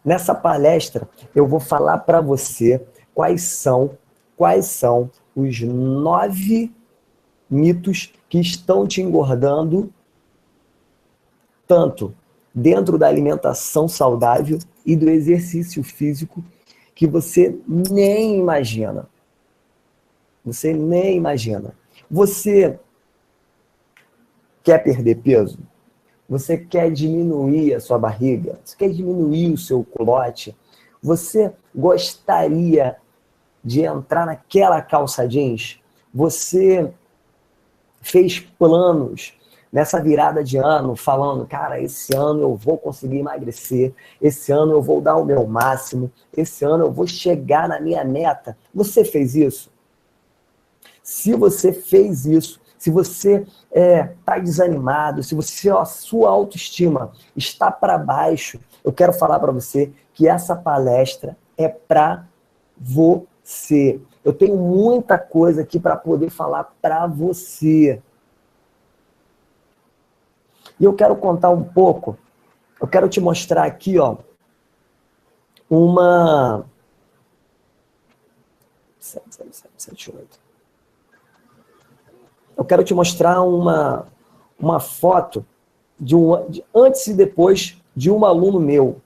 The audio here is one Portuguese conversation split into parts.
Nessa palestra, eu vou falar para você quais são os 9 mitos que estão te engordando, tanto dentro da alimentação saudável e do exercício físico, que você nem imagina. Você nem imagina. Você quer perder peso? Você quer diminuir a sua barriga? Você quer diminuir o seu culote? Você gostaria de entrar naquela calça jeans? Você fez planos nessa virada de ano, falando, cara, esse ano eu vou conseguir emagrecer, esse ano eu vou dar o meu máximo, esse ano eu vou chegar na minha meta. Você fez isso? Se você fez isso, se você está desanimado, se a sua autoestima está para baixo, eu quero falar para você que essa palestra é para você. Eu tenho muita coisa aqui para poder falar para você. E eu quero contar um pouco, eu quero te mostrar aqui, ó, uma... 778. Eu quero te mostrar uma foto de antes e depois de um aluno meu.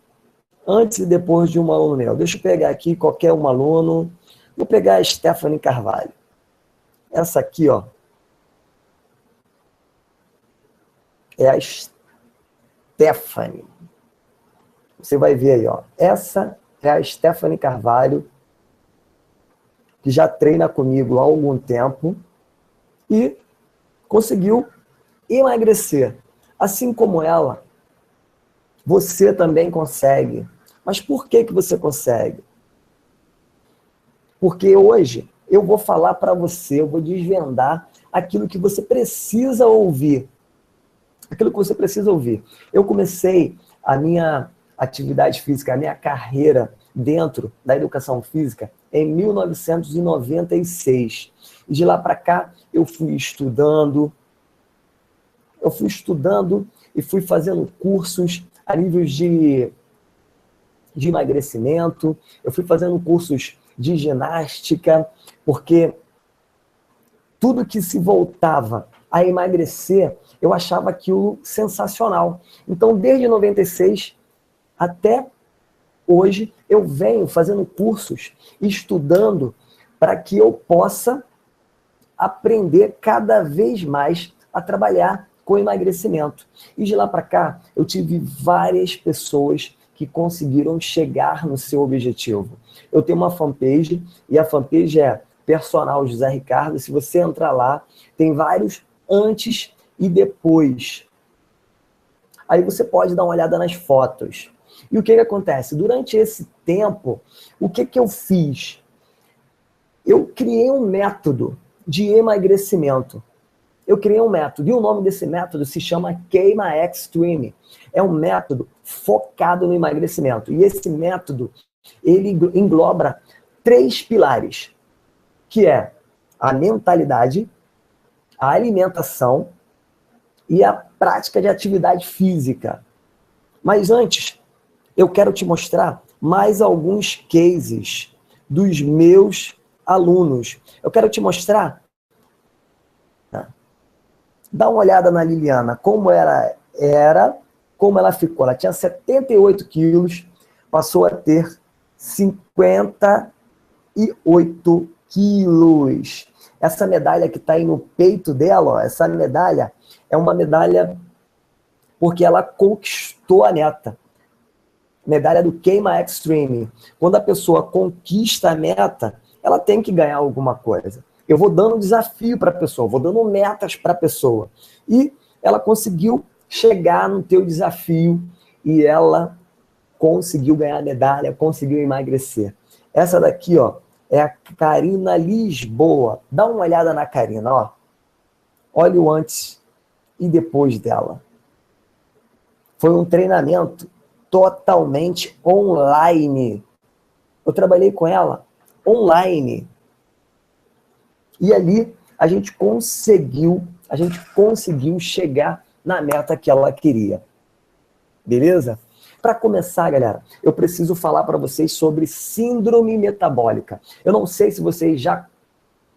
Antes e depois de um aluno meu. Deixa eu pegar aqui qualquer um aluno. Vou pegar a Stephanie Carvalho. Essa aqui, ó. É a Stephanie. Você vai ver aí, ó. Essa é a Stephanie Carvalho, que já treina comigo há algum tempo e conseguiu emagrecer. Assim como ela, você também consegue. Mas por que você consegue? Porque hoje eu vou falar para você, eu vou desvendar aquilo que você precisa ouvir. Aquilo que você precisa ouvir. Eu comecei a minha atividade física, a minha carreira dentro da educação física em 1996. E de lá para cá eu fui estudando e fui fazendo cursos a nível de emagrecimento, eu fui fazendo cursos de ginástica, porque tudo que se voltava a emagrecer, eu achava aquilo sensacional. Então, desde 96 até hoje, eu venho fazendo cursos, estudando, para que eu possa aprender cada vez mais a trabalhar com emagrecimento. E de lá para cá, eu tive várias pessoas que conseguiram chegar no seu objetivo. Eu tenho uma fanpage, e a fanpage é Personal José Ricardo. Se você entrar lá, tem vários antes e depois. Aí você pode dar uma olhada nas fotos. E o que acontece? Durante esse tempo, o que eu fiz? Eu criei um método de emagrecimento. Eu criei um método, e o nome desse método se chama Queima Extreme. É um método focado no emagrecimento. E esse método, ele engloba 3 pilares, que é a mentalidade, a alimentação e a prática de atividade física. Mas antes, eu quero te mostrar mais alguns cases dos meus alunos. Eu quero te mostrar. Dá uma olhada na Liliana, como como ela ficou. Ela tinha 78 quilos, passou a ter 58 quilos. Essa medalha que está aí no peito dela, ó, essa medalha é uma medalha porque ela conquistou a meta. Medalha do Queima Extreme. Quando a pessoa conquista a meta, ela tem que ganhar alguma coisa. Eu vou dando desafio para a pessoa, vou dando metas para a pessoa. E ela conseguiu chegar no teu desafio e ela conseguiu ganhar a medalha, conseguiu emagrecer. Essa daqui, ó, é a Karina Lisboa. Dá uma olhada na Karina, ó. Olha o antes e depois dela. Foi um treinamento totalmente online. Eu trabalhei com ela online. E ali a gente conseguiu chegar na meta que ela queria. Beleza? Para começar, galera, eu preciso falar para vocês sobre síndrome metabólica. Eu não sei se vocês já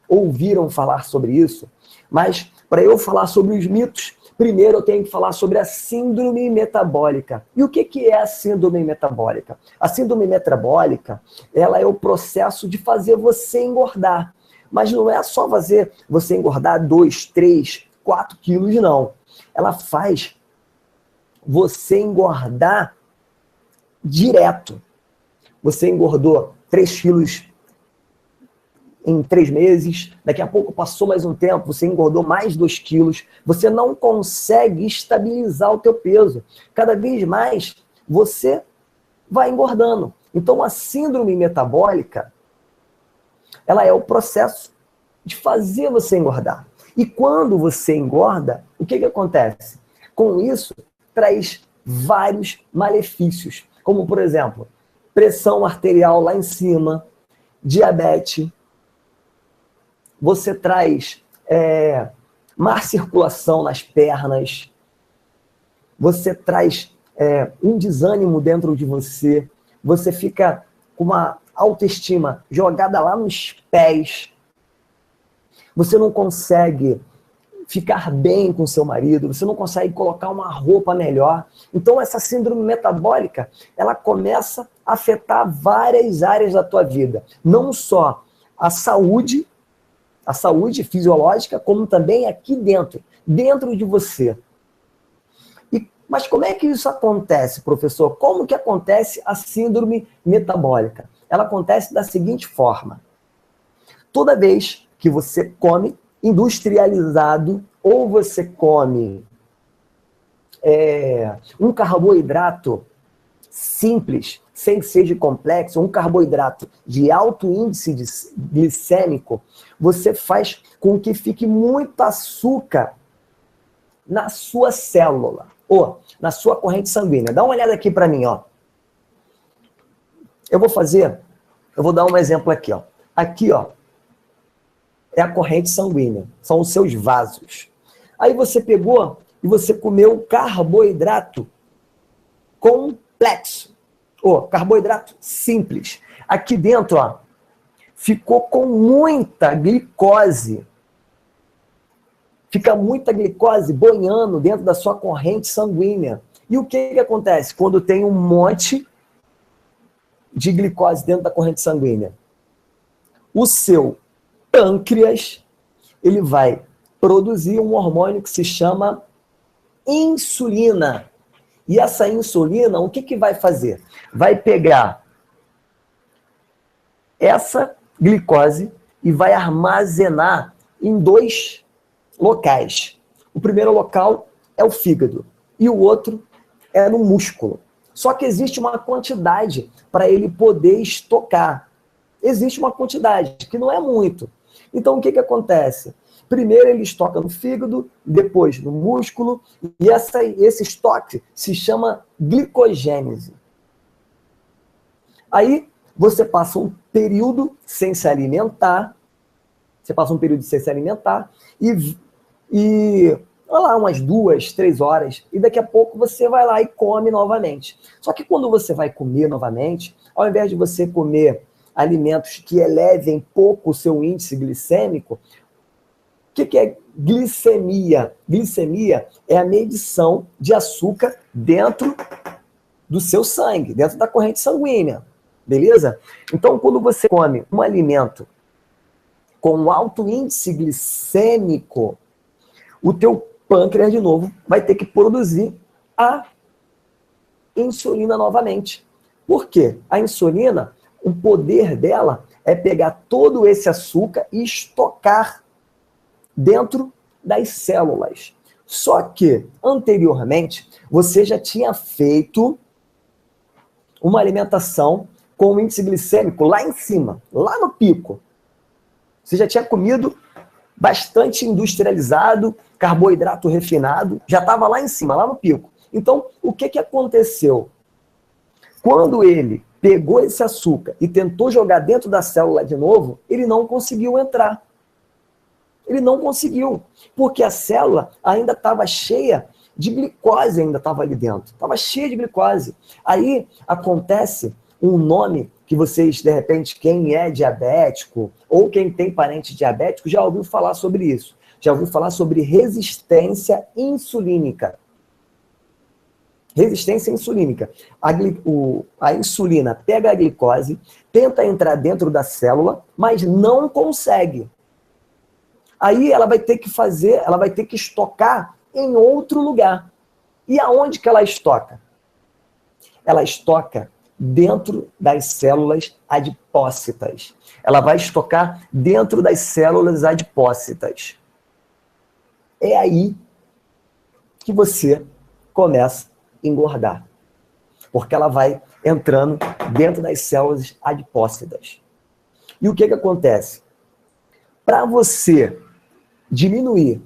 ouviram falar sobre isso, mas para eu falar sobre os mitos, primeiro eu tenho que falar sobre a síndrome metabólica. E o que é a síndrome metabólica? A síndrome metabólica, ela é o processo de fazer você engordar. Mas não é só fazer você engordar 2, 3, 4 quilos, não. Ela faz você engordar direto. Você engordou 3 quilos em 3 meses, daqui a pouco passou mais um tempo, você engordou mais 2 quilos, você não consegue estabilizar o teu peso. Cada vez mais você vai engordando. Então a síndrome metabólica, ela é o processo de fazer você engordar. E quando você engorda, o que acontece? Com isso, traz vários malefícios, como por exemplo, pressão arterial lá em cima, diabetes, você traz má circulação nas pernas, você traz um desânimo dentro de você, você fica com uma autoestima jogada lá nos pés, você não consegue ficar bem com seu marido, você não consegue colocar uma roupa melhor. Então essa síndrome metabólica, ela começa a afetar várias áreas da tua vida, não só a saúde fisiológica, como também aqui dentro de você. Mas como é que isso acontece, professor? Como que acontece a síndrome metabólica? Ela acontece da seguinte forma. Toda vez que você come industrializado ou você come um carboidrato simples, sem ser de complexo, um carboidrato de alto índice glicêmico, você faz com que fique muito açúcar na sua célula, ou na sua corrente sanguínea. Dá uma olhada aqui para mim, ó. Eu vou dar um exemplo aqui, ó. Aqui, ó, é a corrente sanguínea, são os seus vasos. Aí você pegou e você comeu carboidrato complexo, ou carboidrato simples. Aqui dentro, ó, ficou com muita glicose. Fica muita glicose boiando dentro da sua corrente sanguínea. E o que acontece quando tem um monte de glicose dentro da corrente sanguínea? O seu pâncreas, ele vai produzir um hormônio que se chama insulina. E essa insulina, o que vai fazer? Vai pegar essa glicose e vai armazenar em 2 locais. O primeiro local é o fígado e o outro é no músculo. Só que existe uma quantidade para ele poder estocar. Existe uma quantidade, que não é muito. Então, o que acontece? Primeiro ele estoca no fígado, depois no músculo, e esse estoque se chama glicogênese. Aí você passa um período sem se alimentar, e olha lá, umas 2, 3 horas, e daqui a pouco você vai lá e come novamente. Só que quando você vai comer novamente, ao invés de você comer alimentos que elevem pouco o seu índice glicêmico, o que é glicemia? Glicemia é a medição de açúcar dentro do seu sangue, dentro da corrente sanguínea, beleza? Então, quando você come um alimento com alto índice glicêmico, o teu pâncreas, de novo, vai ter que produzir a insulina novamente. Por quê? A insulina, o poder dela é pegar todo esse açúcar e estocar dentro das células. Só que, anteriormente, você já tinha feito uma alimentação com o índice glicêmico lá em cima, lá no pico. Você já tinha comido bastante industrializado, carboidrato refinado, já estava lá em cima, lá no pico. Então, o que aconteceu? Quando ele pegou esse açúcar e tentou jogar dentro da célula de novo, ele não conseguiu entrar. Ele não conseguiu, porque a célula ainda estava cheia de glicose ainda estava ali dentro. Estava cheia de glicose. Aí acontece um nome que vocês, de repente, quem é diabético ou quem tem parente diabético já ouviu falar sobre isso. Já ouviu falar sobre resistência insulínica. Resistência insulínica. A insulina pega a glicose, tenta entrar dentro da célula, mas não consegue. Aí ela vai ter que estocar em outro lugar. E aonde que ela estoca? Ela estoca dentro das células adipócitas. Ela vai estocar dentro das células adipócitas. É aí que você começa a engordar. Porque ela vai entrando dentro das células adipócitas. E o que acontece? Para você diminuir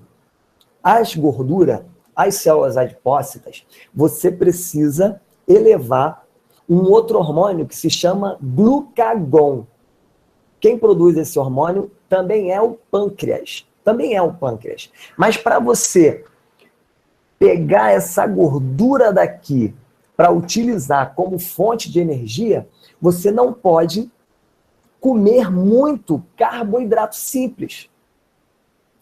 as gorduras, as células adipócitas, você precisa elevar um outro hormônio que se chama glucagon. Quem produz esse hormônio também é o pâncreas. Mas para você pegar essa gordura daqui para utilizar como fonte de energia, você não pode comer muito carboidrato simples.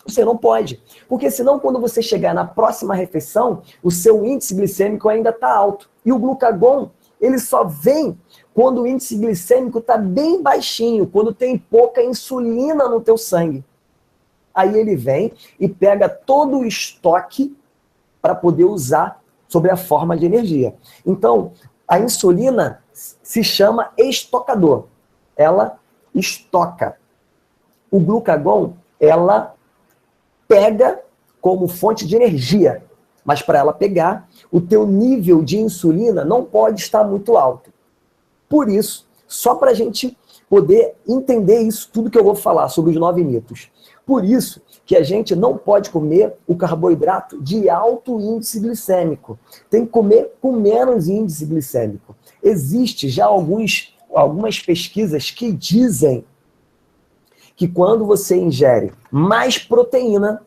Você não pode. Porque senão, quando você chegar na próxima refeição, o seu índice glicêmico ainda está alto. E o glucagon, ele só vem quando o índice glicêmico está bem baixinho, quando tem pouca insulina no teu sangue. Aí ele vem e pega todo o estoque para poder usar sob a forma de energia. Então, a insulina se chama estocador. Ela estoca. O glucagon, ela pega como fonte de energia. Mas para ela pegar, o teu nível de insulina não pode estar muito alto. Por isso, só para a gente poder entender isso tudo que eu vou falar sobre os 9 mitos. Por isso que a gente não pode comer o carboidrato de alto índice glicêmico. Tem que comer com menos índice glicêmico. Existe já algumas pesquisas que dizem que quando você ingere mais proteína,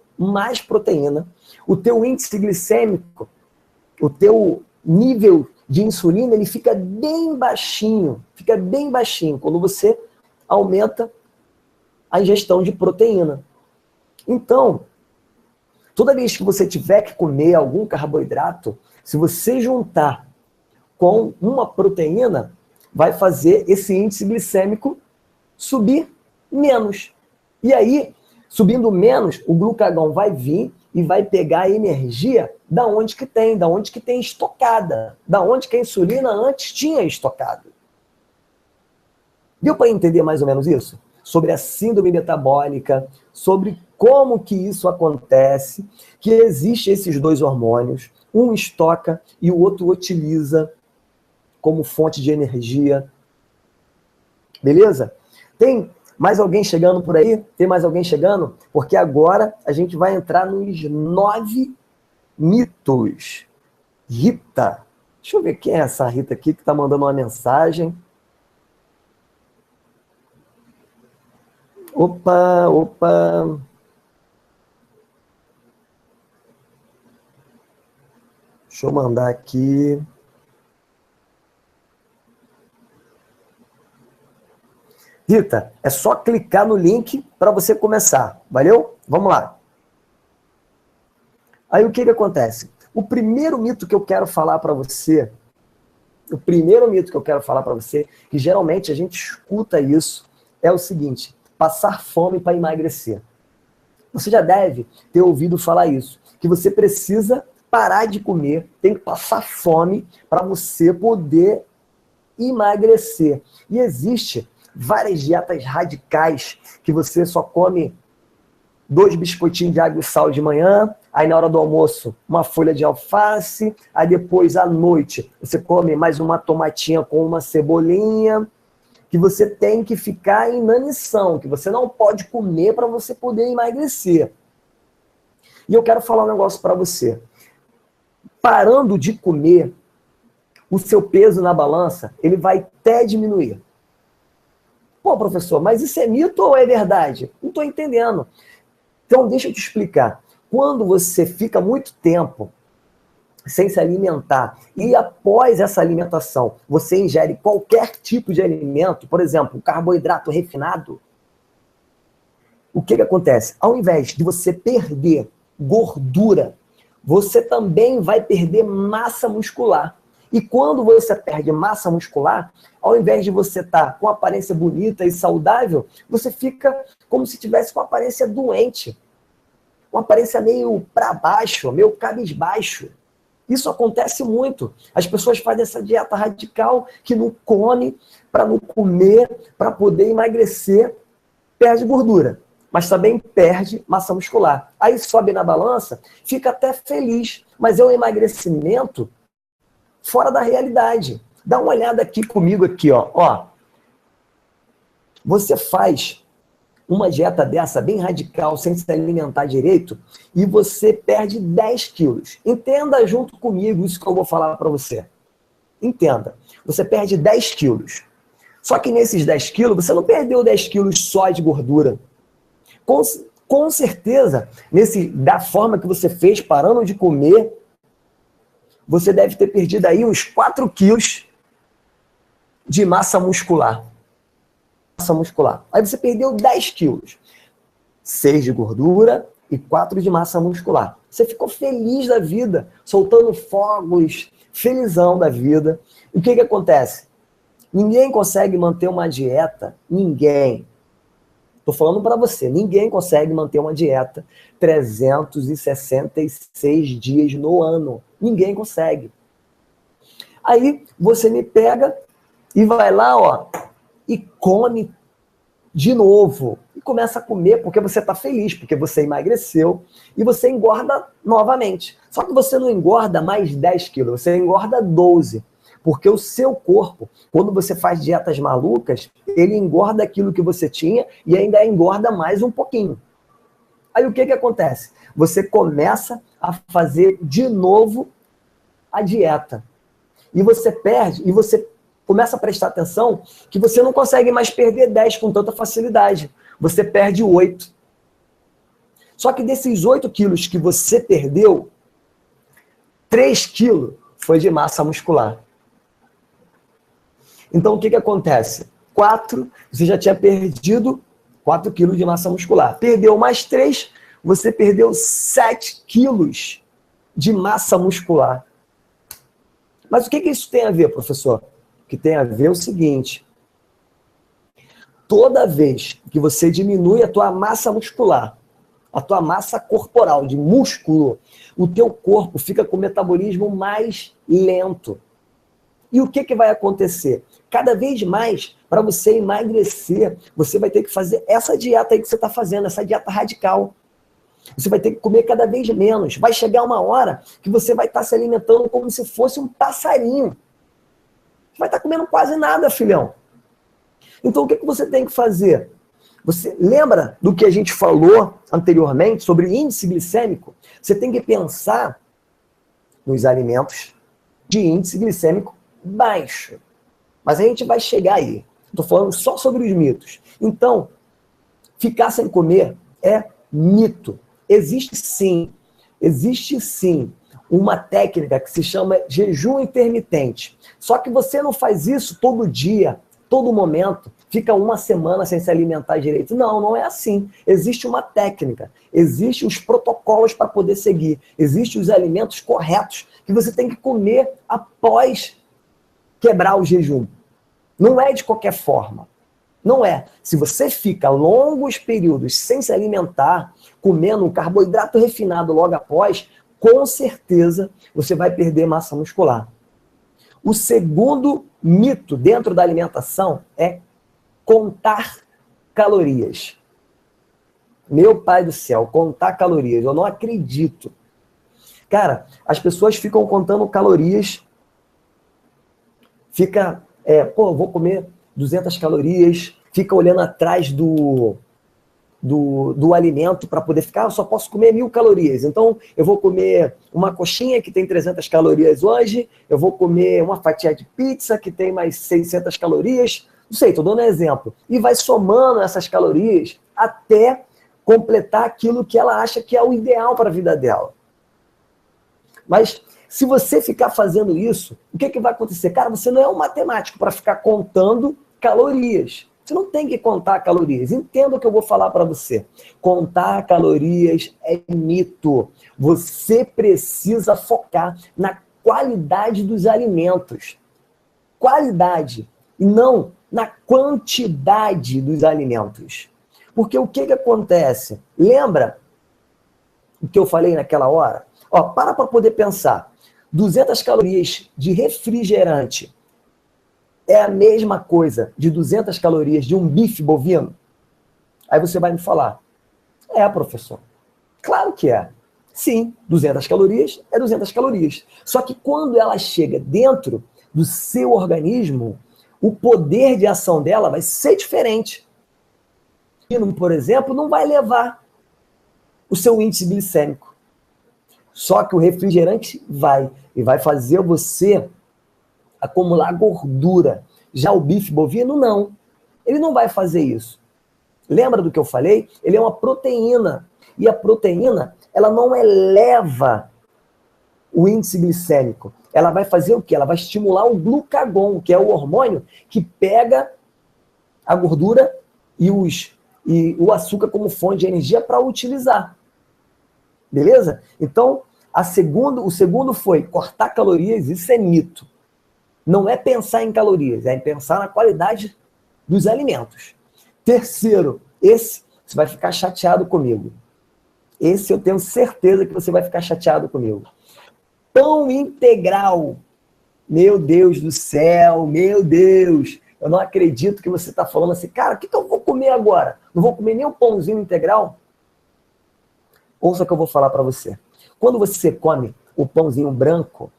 o teu índice glicêmico, o teu nível de insulina, ele fica bem baixinho, quando você aumenta a ingestão de proteína. Então, toda vez que você tiver que comer algum carboidrato, se você juntar com uma proteína, vai fazer esse índice glicêmico subir menos. E aí, subindo menos, o glucagon vai vir e vai pegar a energia da onde que tem estocada, da onde que a insulina antes tinha estocado. Deu para entender mais ou menos isso? Sobre a síndrome metabólica, sobre como que isso acontece, que existem esses 2 hormônios, um estoca e o outro utiliza como fonte de energia. Beleza? Tem mais alguém chegando por aí? Tem mais alguém chegando? Porque agora a gente vai entrar nos 9 mitos. Rita. Deixa eu ver quem é essa Rita aqui que está mandando uma mensagem. Opa. Deixa eu mandar aqui. Rita, é só clicar no link para você começar. Valeu? Vamos lá. Aí o que acontece? O primeiro mito que eu quero falar para você, que geralmente a gente escuta isso, é o seguinte: passar fome para emagrecer. Você já deve ter ouvido falar isso, que você precisa parar de comer, tem que passar fome para você poder emagrecer. E existe várias dietas radicais que você só come 2 biscoitinhos de água e sal de manhã, aí na hora do almoço uma folha de alface, aí depois à noite você come mais uma tomatinha com uma cebolinha, que você tem que ficar em inanição, que você não pode comer para você poder emagrecer. E eu quero falar um negócio para você. Parando de comer, o seu peso na balança, ele vai até diminuir. Pô, professor, mas isso é mito ou é verdade? Não estou entendendo. Então, deixa eu te explicar. Quando você fica muito tempo sem se alimentar, e após essa alimentação, você ingere qualquer tipo de alimento, por exemplo, carboidrato refinado, o que acontece? Ao invés de você perder gordura, você também vai perder massa muscular. E quando você perde massa muscular, ao invés de você estar com aparência bonita e saudável, você fica como se tivesse com aparência doente. Uma aparência meio para baixo, meio cabisbaixo. Isso acontece muito. As pessoas fazem essa dieta radical que não come, para não comer, para poder emagrecer, perde gordura, mas também perde massa muscular. Aí sobe na balança, fica até feliz, mas é um emagrecimento fora da realidade. Dá uma olhada aqui comigo, aqui, ó. Você faz uma dieta dessa, bem radical, sem se alimentar direito, e você perde 10 quilos. Entenda junto comigo isso que eu vou falar para você. Entenda. Você perde 10 quilos. Só que nesses 10 quilos, você não perdeu 10 quilos só de gordura. Com certeza, da forma que você fez, parando de comer, você deve ter perdido aí uns 4 quilos de massa muscular. Aí você perdeu 10 quilos. 6 de gordura e 4 de massa muscular. Você ficou feliz da vida, soltando fogos, felizão da vida. E o que acontece? Ninguém consegue manter uma dieta, ninguém. Estou falando para você, ninguém consegue manter uma dieta 366 dias no ano. Ninguém consegue. Aí você me pega e vai lá, e come de novo. E começa a comer porque você está feliz, porque você emagreceu e você engorda novamente. Só que você não engorda mais 10 quilos, você engorda 12. Porque o seu corpo, quando você faz dietas malucas, ele engorda aquilo que você tinha e ainda engorda mais um pouquinho. Aí o que acontece? Você começa a fazer de novo a dieta. E você perde, e você começa a prestar atenção que você não consegue mais perder 10 com tanta facilidade. Você perde 8. Só que desses 8 quilos que você perdeu, 3 quilos foi de massa muscular. Então, o que acontece? 4, você já tinha perdido 4 quilos de massa muscular. Perdeu mais 3, você perdeu 7 quilos de massa muscular. Mas o que isso tem a ver, professor? O que tem a ver é o seguinte. Toda vez que você diminui a tua massa muscular, a tua massa corporal de músculo, o teu corpo fica com o metabolismo mais lento. E o que vai acontecer? Cada vez mais, para você emagrecer, você vai ter que fazer essa dieta aí que você está fazendo, essa dieta radical. Você vai ter que comer cada vez menos. Vai chegar uma hora que você vai estar se alimentando como se fosse um passarinho. Você vai estar comendo quase nada, filhão. Então, o que você tem que fazer? Você lembra do que a gente falou anteriormente sobre índice glicêmico? Você tem que pensar nos alimentos de índice glicêmico baixo. Mas a gente vai chegar aí. Estou falando só sobre os mitos. Então, ficar sem comer é mito. Existe sim uma técnica que se chama jejum intermitente. Só que você não faz isso todo dia, todo momento, fica uma semana sem se alimentar direito. Não, não é assim. Existe uma técnica, existem os protocolos para poder seguir, existem os alimentos corretos que você tem que comer após quebrar o jejum. Não é de qualquer forma. Não é. Se você fica longos períodos sem se alimentar, comendo um carboidrato refinado logo após, com certeza você vai perder massa muscular. O segundo mito dentro da alimentação é contar calorias. Meu pai do céu, contar calorias. Eu não acredito. Cara, as pessoas ficam contando calorias, vou comer 200 calorias, fica olhando atrás do alimento para poder ficar, eu só posso comer 1000 calorias. Então, eu vou comer uma coxinha que tem 300 calorias hoje, eu vou comer uma fatia de pizza que tem mais 600 calorias, não sei, estou dando um exemplo. E vai somando essas calorias até completar aquilo que ela acha que é o ideal para a vida dela. Mas Se você ficar fazendo isso, o que vai acontecer? Cara, você não é um matemático para ficar contando calorias. Você não tem que contar calorias. Entenda o que eu vou falar para você. Contar calorias é mito. Você precisa focar na qualidade dos alimentos. Qualidade. E não na quantidade dos alimentos. Porque o que acontece? Lembra o que eu falei naquela hora? Ó, para poder pensar. 200 calorias de refrigerante é a mesma coisa de 200 calorias de um bife bovino? Aí você vai me falar, professor, claro que é. Sim, 200 calorias é 200 calorias. Só que quando ela chega dentro do seu organismo, o poder de ação dela vai ser diferente. Por exemplo, não vai levar o seu índice glicêmico. Só que o refrigerante vai, e vai fazer você acumular gordura. Já o bife bovino, não. Ele não vai fazer isso. Lembra do que eu falei? Ele é uma proteína. E a proteína, ela não eleva o índice glicêmico. Ela vai fazer o quê? Ela vai estimular o glucagon, que é o hormônio que pega a gordura e o açúcar como fonte de energia para utilizar. Beleza? Então, o segundo foi cortar calorias, isso é mito. Não é pensar em calorias, é pensar na qualidade dos alimentos. Terceiro, esse você vai ficar chateado comigo. Esse eu tenho certeza que você vai ficar chateado comigo. Pão integral. Meu Deus do céu, meu Deus. Eu não acredito que você está falando assim, cara, o que eu vou comer agora? Não vou comer nem um pãozinho integral? Ouça o que eu vou falar para você. Quando você come o pãozinho branco,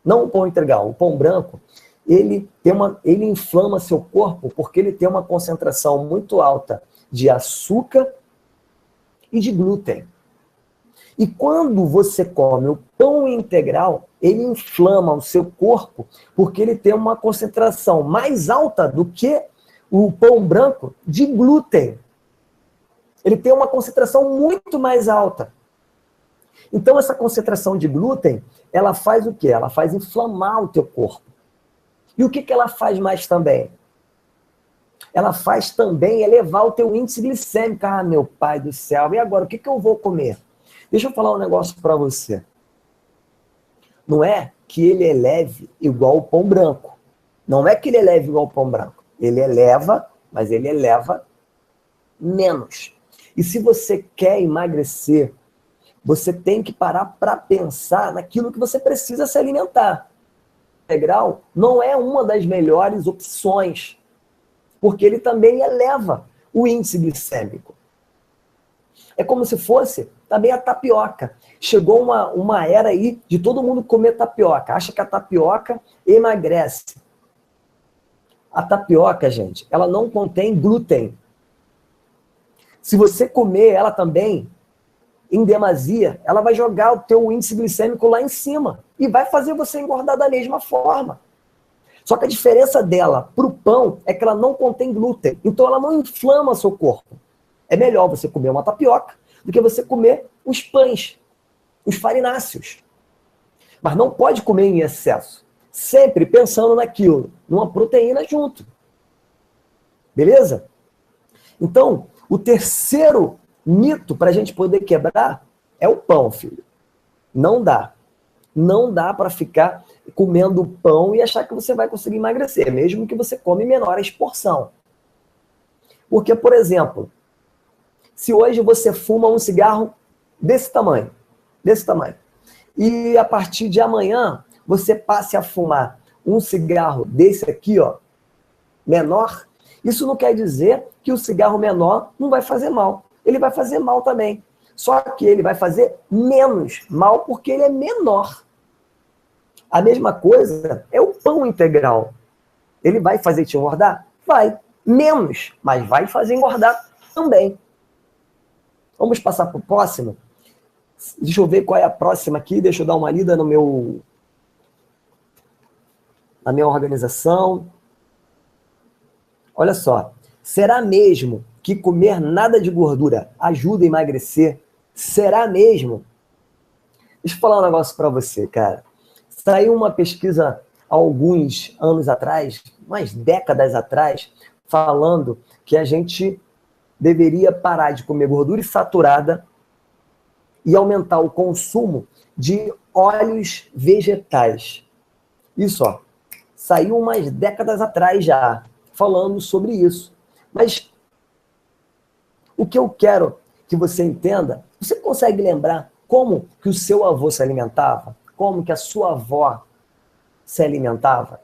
não o pão integral, o pão branco, ele inflama seu corpo porque ele tem uma concentração muito alta de açúcar e de glúten. E quando você come o pão integral, ele inflama o seu corpo porque ele tem uma concentração mais alta do que o pão branco de glúten. Ele tem uma concentração muito mais alta. Então, essa concentração de glúten, ela faz o quê? Ela faz inflamar o teu corpo. E o que ela faz mais também? Ela faz também elevar o teu índice glicêmico. Ah, meu pai do céu, e agora, o que eu vou comer? Deixa eu falar um negócio para você. Não é que ele eleve igual o pão branco. Não é que ele eleve igual o pão branco. Ele eleva, mas ele eleva menos. E se você quer emagrecer, você tem que parar para pensar naquilo que você precisa se alimentar. O integral não é uma das melhores opções, porque ele também eleva o índice glicêmico. É como se fosse também a tapioca. Chegou uma era aí de todo mundo comer tapioca. Acha que a tapioca emagrece. A tapioca, gente, ela não contém glúten. Se você comer ela também em demasia, ela vai jogar o teu índice glicêmico lá em cima e vai fazer você engordar da mesma forma. Só que a diferença dela para o pão é que ela não contém glúten, então ela não inflama seu corpo. É melhor você comer uma tapioca do que você comer os pães, os farináceos. Mas não pode comer em excesso, sempre pensando naquilo, numa proteína junto. Beleza? Então, o terceiro mito para a gente poder quebrar é o pão, filho. Não dá. Não dá para ficar comendo pão e achar que você vai conseguir emagrecer, mesmo que você come menor porção. Porque, por exemplo, se hoje você fuma um cigarro desse tamanho, e a partir de amanhã você passe a fumar um cigarro desse aqui, ó, menor, isso não quer dizer que o cigarro menor não vai fazer mal. Ele vai fazer mal também. Só que ele vai fazer menos mal porque ele é menor. A mesma coisa é o pão integral. Ele vai fazer te engordar? Vai. Menos, mas vai fazer engordar também. Vamos passar para o próximo? Deixa eu ver qual é a próxima aqui. Deixa eu dar uma lida na minha organização. Olha só. Será mesmo que comer nada de gordura ajuda a emagrecer? Será mesmo? Deixa eu falar um negócio para você, cara. Saiu uma pesquisa há alguns anos atrás, umas décadas atrás, falando que a gente deveria parar de comer gordura saturada e aumentar o consumo de óleos vegetais. Isso, ó, saiu umas décadas atrás já, falando sobre isso. Mas o que eu quero que você entenda, você consegue lembrar como que o seu avô se alimentava? Como que a sua avó se alimentava?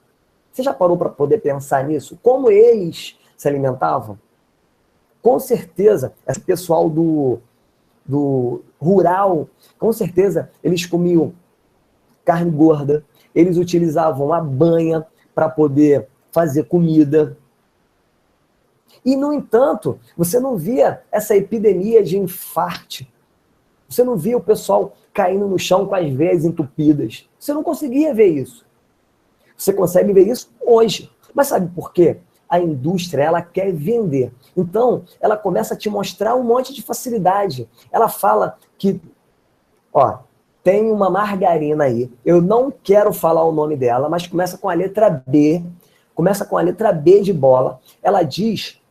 Você já parou para poder pensar nisso? Como eles se alimentavam? Com certeza, esse pessoal do rural, com certeza, eles comiam carne gorda, eles utilizavam a banha para poder fazer comida. E, no entanto, você não via essa epidemia de infarto. Você não via o pessoal caindo no chão com as veias entupidas. Você não conseguia ver isso. Você consegue ver isso hoje. Mas sabe por quê? A indústria, ela quer vender. Então, ela começa a te mostrar um monte de facilidade. Ela fala que, ó, tem uma margarina aí. Eu não quero falar o nome dela, mas começa com a letra B. Começa com a letra B de bola. Ela diz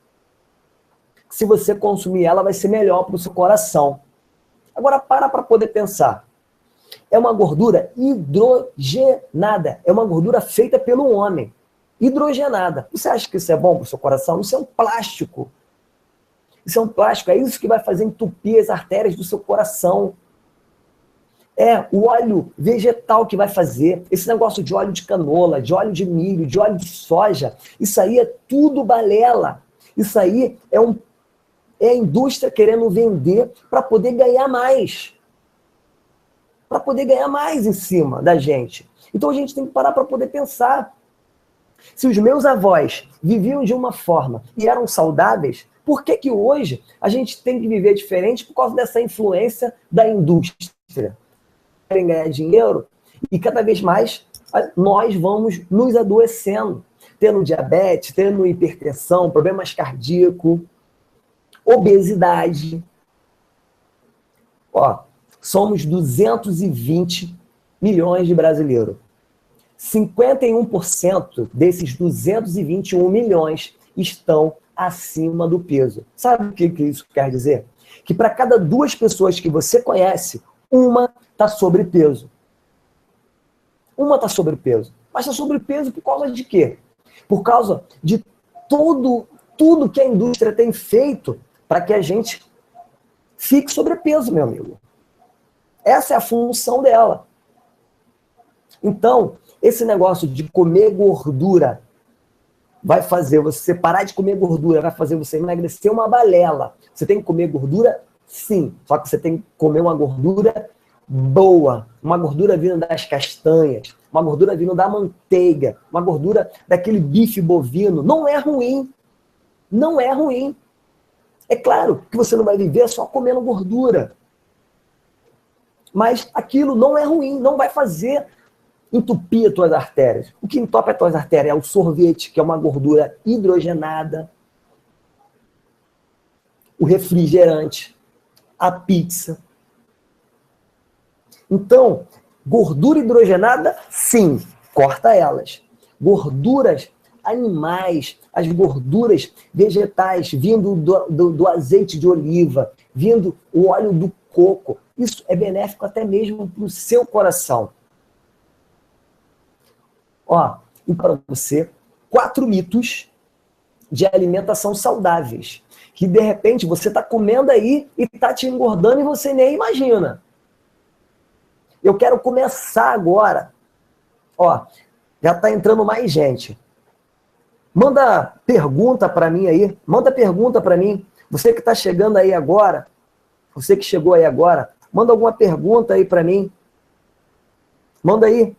que se você consumir ela, vai ser melhor para o seu coração. Agora, para poder pensar. É uma gordura hidrogenada. É uma gordura feita pelo homem. Hidrogenada. Você acha que isso é bom para o seu coração? Isso é um plástico. Isso é um plástico. É isso que vai fazer entupir as artérias do seu coração. É o óleo vegetal que vai fazer. Esse negócio de óleo de canola, de óleo de milho, de óleo de soja, isso aí é tudo balela. Isso aí é a indústria querendo vender para poder ganhar mais. Para poder ganhar mais em cima da gente. Então a gente tem que parar para poder pensar. Se os meus avós viviam de uma forma e eram saudáveis, por que que hoje a gente tem que viver diferente por causa dessa influência da indústria? Querem ganhar dinheiro e cada vez mais nós vamos nos adoecendo, tendo diabetes, tendo hipertensão, problemas cardíacos, obesidade. Ó, somos 220 milhões de brasileiros. 51% desses 221 milhões estão acima do peso. Sabe o que isso quer dizer? Que para cada 2 pessoas que você conhece, uma está sobrepeso. Uma está sobrepeso. Mas está sobrepeso por causa de quê? Por causa de tudo que a indústria tem feito para que a gente fique sobrepeso, meu amigo. Essa é a função dela. Então, esse negócio de comer gordura vai fazer você parar de comer gordura, vai fazer você emagrecer uma balela. Você tem que comer gordura? Sim. Só que você tem que comer uma gordura boa. Uma gordura vindo das castanhas. Uma gordura vindo da manteiga. Uma gordura daquele bife bovino. Não é ruim. Não é ruim. É claro que você não vai viver só comendo gordura. Mas aquilo não é ruim. Não vai fazer entupir as tuas artérias. O que entope as tuas artérias é o sorvete, que é uma gordura hidrogenada, o refrigerante, a pizza. Então, gordura hidrogenada, sim, corta elas. Gorduras animais, as gorduras vegetais, vindo do azeite de oliva, vindo o óleo do coco, isso é benéfico até mesmo para o seu coração. Ó, e para você, 4 mitos de alimentação saudáveis. Que de repente você está comendo aí e está te engordando e você nem imagina. Eu quero começar agora. Ó, já está entrando mais gente. Manda pergunta para mim aí. Manda pergunta para mim. Você que está chegando aí agora. Você que chegou aí agora. Manda alguma pergunta aí para mim. Manda aí.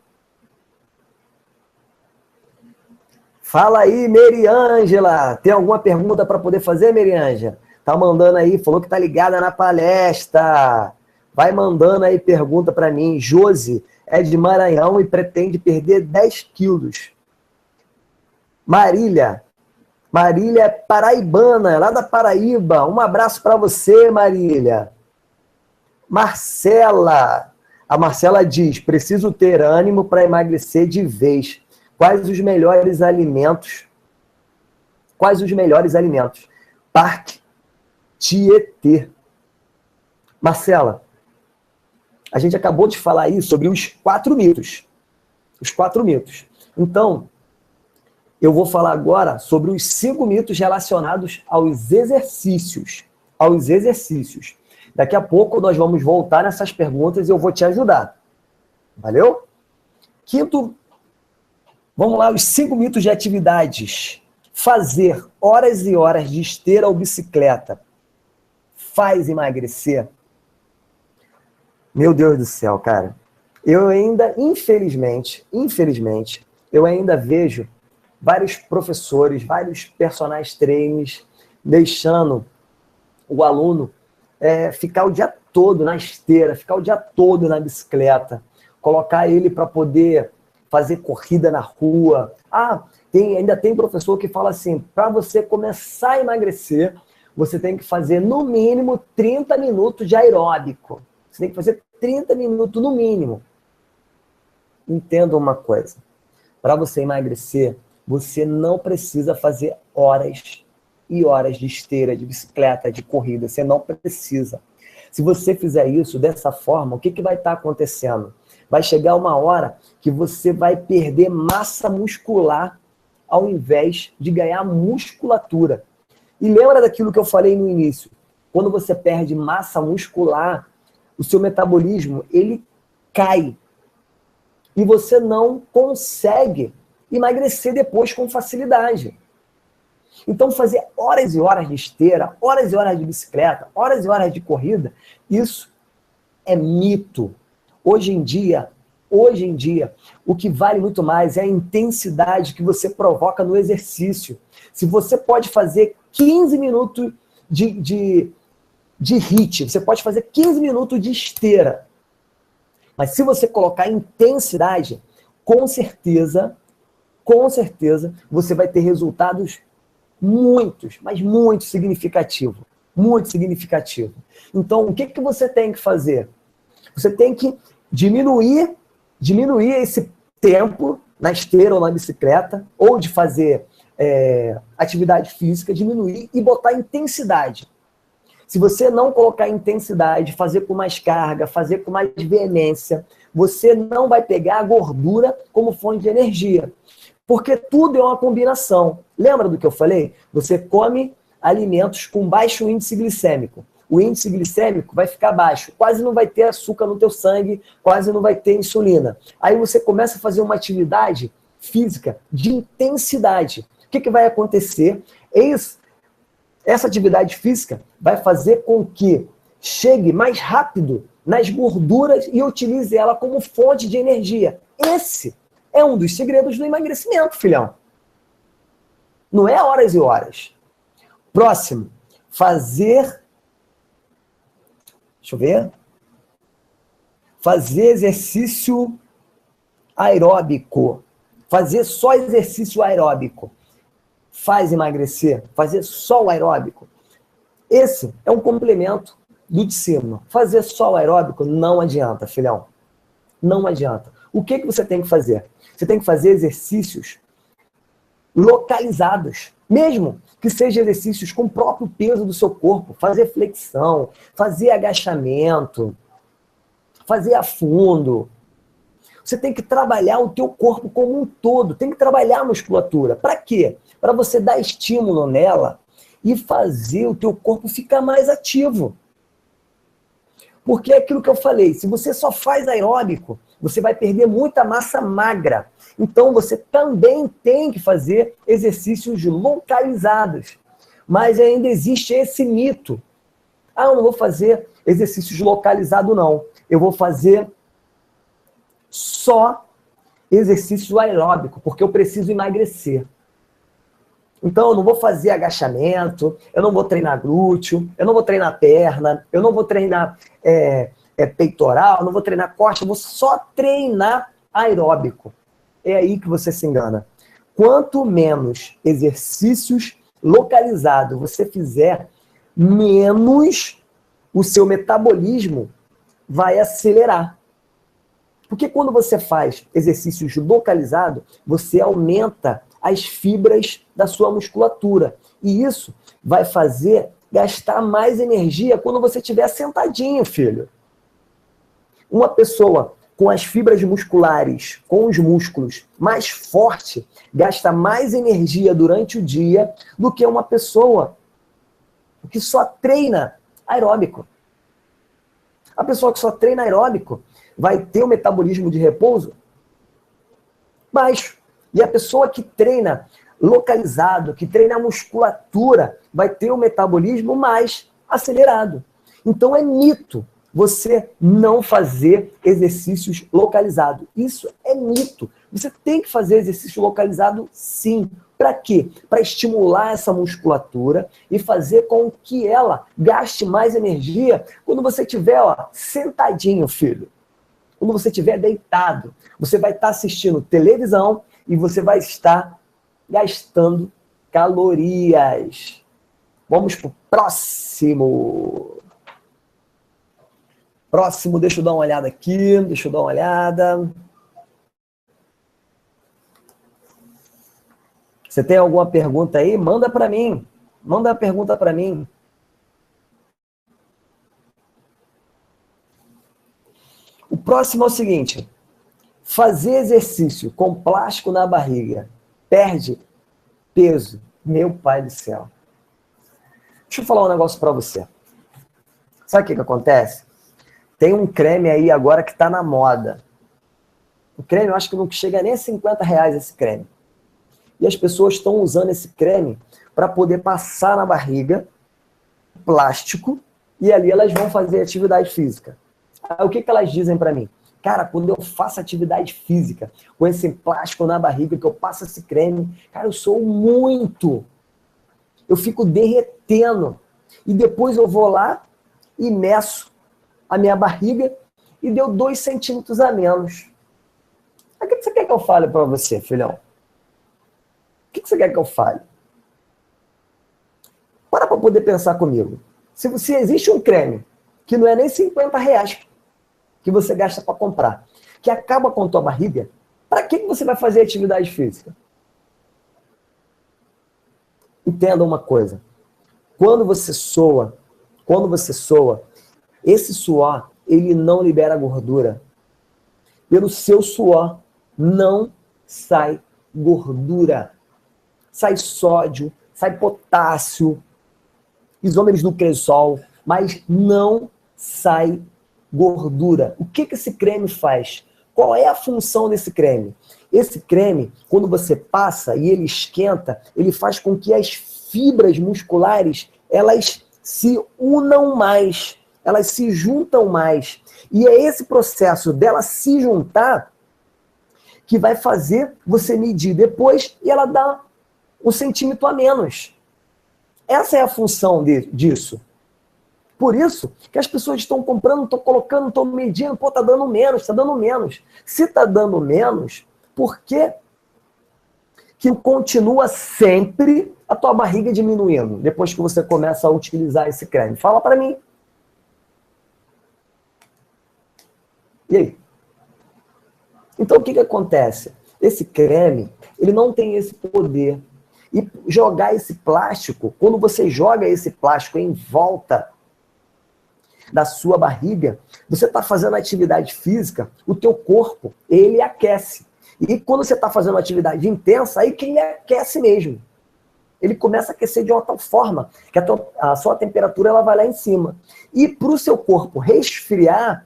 Fala aí, Meriângela. Tem alguma pergunta para poder fazer, Meriângela? Tá mandando aí, falou que tá ligada na palestra. Vai mandando aí pergunta para mim. Josi é de Maranhão e pretende perder 10 quilos. Marília é paraibana, lá da Paraíba. Um abraço para você, Marília. Marcela A Marcela diz, preciso ter ânimo para emagrecer de vez. Quais os melhores alimentos? Quais os melhores alimentos? Parque Tietê. Marcela, a gente acabou de falar aí sobre os 4 mitos. Os 4 mitos. Então, eu vou falar agora sobre os 5 mitos relacionados aos exercícios. Aos exercícios. Daqui a pouco nós vamos voltar nessas perguntas e eu vou te ajudar. Valeu? Quinto, vamos lá, os 5 mitos de atividades. Fazer horas e horas de esteira ou bicicleta faz emagrecer? Meu Deus do céu, cara. Eu ainda, infelizmente, eu ainda vejo vários professores, vários personal trainers deixando o aluno ficar o dia todo na esteira, ficar o dia todo na bicicleta, colocar ele para poder fazer corrida na rua. Ainda tem professor que fala assim, para você começar a emagrecer, você tem que fazer no mínimo 30 minutos de aeróbico. Você tem que fazer 30 minutos no mínimo. Entenda uma coisa, para você emagrecer, você não precisa fazer horas e horas de esteira, de bicicleta, de corrida. Você não precisa. Se você fizer isso dessa forma, o que vai estar acontecendo? Vai chegar uma hora que você vai perder massa muscular ao invés de ganhar musculatura. E lembra daquilo que eu falei no início? Quando você perde massa muscular, o seu metabolismo, ele cai. E você não consegue emagrecer depois com facilidade. Então, fazer horas e horas de esteira, horas e horas de bicicleta, horas e horas de corrida, isso é mito. Hoje em dia, o que vale muito mais é a intensidade que você provoca no exercício. Se você pode fazer 15 minutos de HIIT, você pode fazer 15 minutos de esteira. Mas se você colocar intensidade, com certeza, você vai ter resultados muitos, mas muito significativo. Muito significativo. Então, o que você tem que fazer? Você tem que diminuir esse tempo na esteira ou na bicicleta, ou de fazer atividade física, diminuir e botar intensidade. Se você não colocar intensidade, fazer com mais carga, fazer com mais veemência, você não vai pegar a gordura como fonte de energia. Porque tudo é uma combinação. Lembra do que eu falei? Você come alimentos com baixo índice glicêmico. O índice glicêmico vai ficar baixo. Quase não vai ter açúcar no teu sangue, quase não vai ter insulina. Aí você começa a fazer uma atividade física de intensidade. O que vai acontecer? Essa atividade física vai fazer com que chegue mais rápido nas gorduras e utilize ela como fonte de energia. Esse é um dos segredos do emagrecimento, filhão. Não é horas e horas. Próximo, fazer exercício aeróbico. Fazer só exercício aeróbico faz emagrecer? Fazer só o aeróbico? Esse é um complemento do de cima. Fazer só o aeróbico não adianta, filhão. Não adianta. O que você tem que fazer? Você tem que fazer exercícios localizados. Mesmo que sejam exercícios com o próprio peso do seu corpo. Fazer flexão, fazer agachamento, fazer afundo. Você tem que trabalhar o teu corpo como um todo. Tem que trabalhar a musculatura. Para quê? Para você dar estímulo nela e fazer o teu corpo ficar mais ativo. Porque é aquilo que eu falei, se você só faz aeróbico, você vai perder muita massa magra. Então você também tem que fazer exercícios localizados. Mas ainda existe esse mito. Eu não vou fazer exercícios localizados, não. Eu vou fazer só exercício aeróbico, porque eu preciso emagrecer. Então, eu não vou fazer agachamento, eu não vou treinar glúteo, eu não vou treinar perna, eu não vou treinar peitoral, eu não vou treinar costa, eu vou só treinar aeróbico. É aí que você se engana. Quanto menos exercícios localizados você fizer, menos o seu metabolismo vai acelerar. Porque quando você faz exercícios localizados, você aumenta as fibras da sua musculatura. E isso vai fazer gastar mais energia quando você estiver sentadinho, filho. Uma pessoa com as fibras musculares, com os músculos mais forte, gasta mais energia durante o dia do que uma pessoa que só treina aeróbico. A pessoa que só treina aeróbico vai ter o metabolismo de repouso baixo. E a pessoa que treina localizado, que treina a musculatura, vai ter o metabolismo mais acelerado. Então é mito você não fazer exercícios localizados. Isso é mito. Você tem que fazer exercício localizado sim. Para quê? Para estimular essa musculatura e fazer com que ela gaste mais energia quando você estiver sentadinho, filho. Quando você estiver deitado, você vai estar assistindo televisão e você vai estar gastando calorias. Vamos para o próximo. Próximo, deixa eu dar uma olhada aqui. Deixa eu dar uma olhada. Você tem alguma pergunta aí? Manda para mim. Manda a pergunta para mim. O próximo é o seguinte. Fazer exercício com plástico na barriga perde peso. Meu pai do céu. Deixa eu falar um negócio para você. Sabe o que acontece? Tem um creme aí agora que está na moda. O creme, eu acho que não chega nem a R$50 esse creme. E as pessoas estão usando esse creme para poder passar na barriga plástico e ali elas vão fazer atividade física. Aí, o que elas dizem para mim? Cara, quando eu faço atividade física com esse plástico na barriga, que eu passo esse creme, cara, eu sou muito. Eu fico derretendo. E depois eu vou lá e meço a minha barriga e deu 2 centímetros a menos. O que você quer que eu fale para você, filhão? O que você quer que eu fale? Para poder pensar comigo. Se existe um creme que não é nem R$50 que você gasta para comprar, que acaba com a tua barriga, para que você vai fazer atividade física? Entenda uma coisa. Quando você soa, esse suor, ele não libera gordura. Pelo seu suor, não sai gordura. Sai sódio, sai potássio, isômeros do cresol, mas não sai gordura. O que esse creme faz? Qual é a função desse creme? Esse creme, quando você passa e ele esquenta, ele faz com que as fibras musculares, elas se unam mais, elas se juntam mais. E é esse processo dela se juntar que vai fazer você medir depois e ela dá 1 centímetro a menos. Essa é a função disso. Por isso que as pessoas estão comprando, estão colocando, estão medindo, pô, tá dando menos, tá dando menos. Se tá dando menos, por que continua sempre a tua barriga diminuindo depois que você começa a utilizar esse creme? Fala para mim. E aí? Então o que acontece? Esse creme, ele não tem esse poder. E jogar esse plástico, quando você joga esse plástico em volta da sua barriga, você está fazendo atividade física, o teu corpo, ele aquece. E quando você está fazendo atividade intensa, aí que ele aquece mesmo. Ele começa a aquecer de uma tal forma que a sua temperatura ela vai lá em cima. E para o seu corpo resfriar,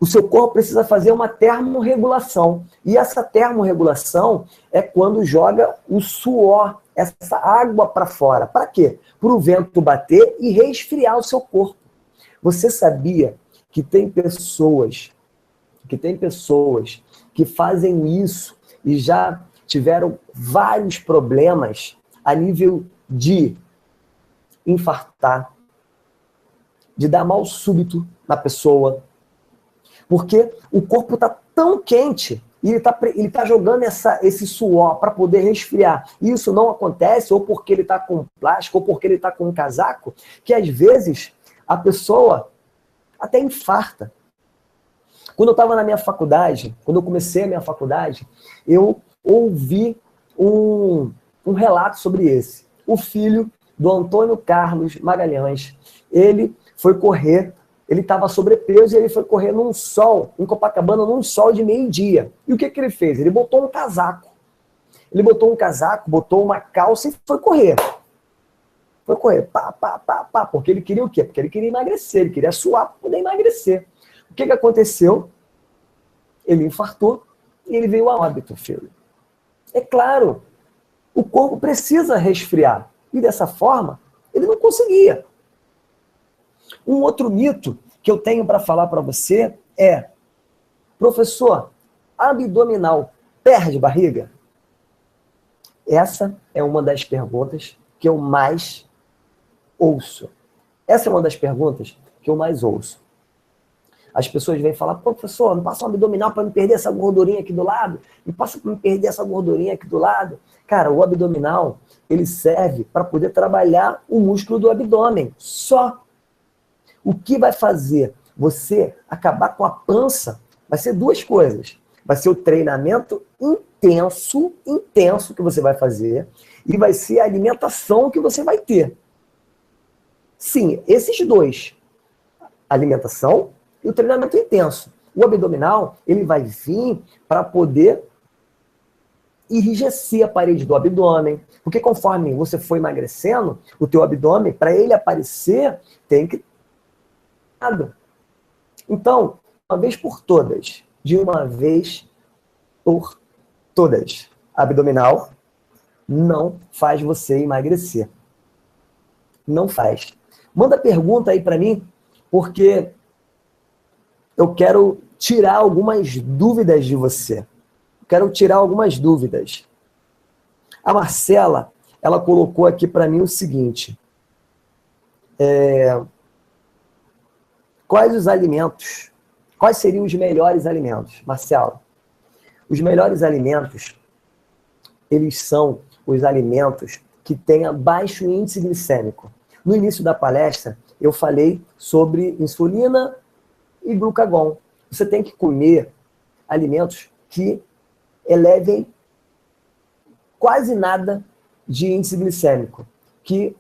o seu corpo precisa fazer uma termorregulação. E essa termorregulação é quando joga o suor, essa água para fora. Para quê? Para o vento bater e resfriar o seu corpo. Você sabia que tem pessoas que fazem isso e já tiveram vários problemas a nível de infartar, de dar mal súbito na pessoa, porque o corpo está tão quente e ele tá jogando esse suor para poder resfriar. E isso não acontece ou porque ele está com plástico ou porque ele está com um casaco, que às vezes a pessoa até infarta. Quando eu estava na minha faculdade, quando eu comecei a minha faculdade, eu ouvi um relato sobre esse. O filho do Antônio Carlos Magalhães, ele foi correr, ele estava sobrepeso e ele foi correr num sol, em Copacabana, num sol de meio-dia. E o que ele fez? Ele botou um casaco. Ele botou um casaco, botou uma calça e foi correr. Foi correr, pá, pá, pá, pá, porque ele queria o quê? Porque ele queria emagrecer, ele queria suar para poder emagrecer. O que aconteceu? Ele infartou e ele veio a óbito, filho. É claro, o corpo precisa resfriar. E dessa forma, ele não conseguia. Um outro mito que eu tenho para falar para você é: professor, abdominal perde barriga? Essa é uma das perguntas que eu mais ouço. Essa é uma das perguntas que eu mais ouço. As pessoas vêm falar: professor, me passa um abdominal para me perder essa gordurinha aqui do lado? Me passa para me perder essa gordurinha aqui do lado? Cara, o abdominal, ele serve para poder trabalhar o músculo do abdômen. Só. O que vai fazer você acabar com a pança vai ser duas coisas. Vai ser o treinamento intenso que você vai fazer e vai ser a alimentação que você vai ter. Sim, esses dois. Alimentação e o treinamento intenso. O abdominal, ele vai vir para poder enrijecer a parede do abdômen. Porque conforme você for emagrecendo, o teu abdômen, para ele aparecer, tem que... Então, uma vez por todas, de uma vez por todas, abdominal não faz você emagrecer. Não faz. Manda pergunta aí para mim, porque eu quero tirar algumas dúvidas de você. Quero tirar algumas dúvidas. A Marcela, ela colocou aqui para mim o seguinte: quais os alimentos, quais seriam os melhores alimentos? Marcela, os melhores alimentos, eles são os alimentos que tenham baixo índice glicêmico. No início da palestra, eu falei sobre insulina e glucagon. Você tem que comer alimentos que elevem quase nada de índice glicêmico, que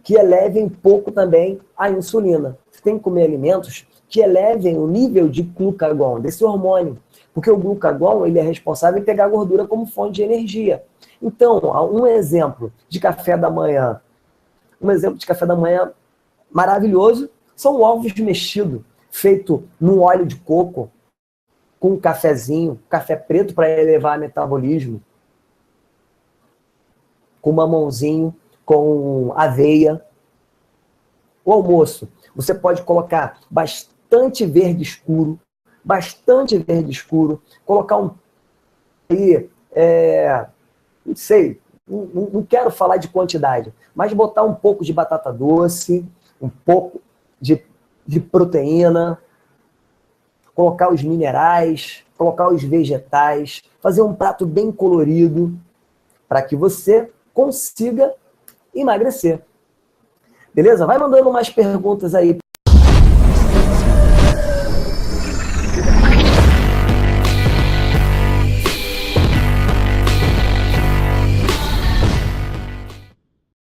elevem pouco também a insulina. Você tem que comer alimentos que elevem o nível de glucagon, desse hormônio, porque o glucagon, ele é responsável em pegar gordura como fonte de energia. Então, um exemplo de café da manhã maravilhoso são ovos mexidos, feito num óleo de coco, com um cafezinho, café preto para elevar o metabolismo, com mamãozinho, com aveia. O almoço, você pode colocar bastante verde escuro, colocar não sei, não quero falar de quantidade, mas botar um pouco de batata doce, um pouco de proteína, colocar os minerais, colocar os vegetais, fazer um prato bem colorido para que você consiga emagrecer. Beleza? Vai mandando mais perguntas aí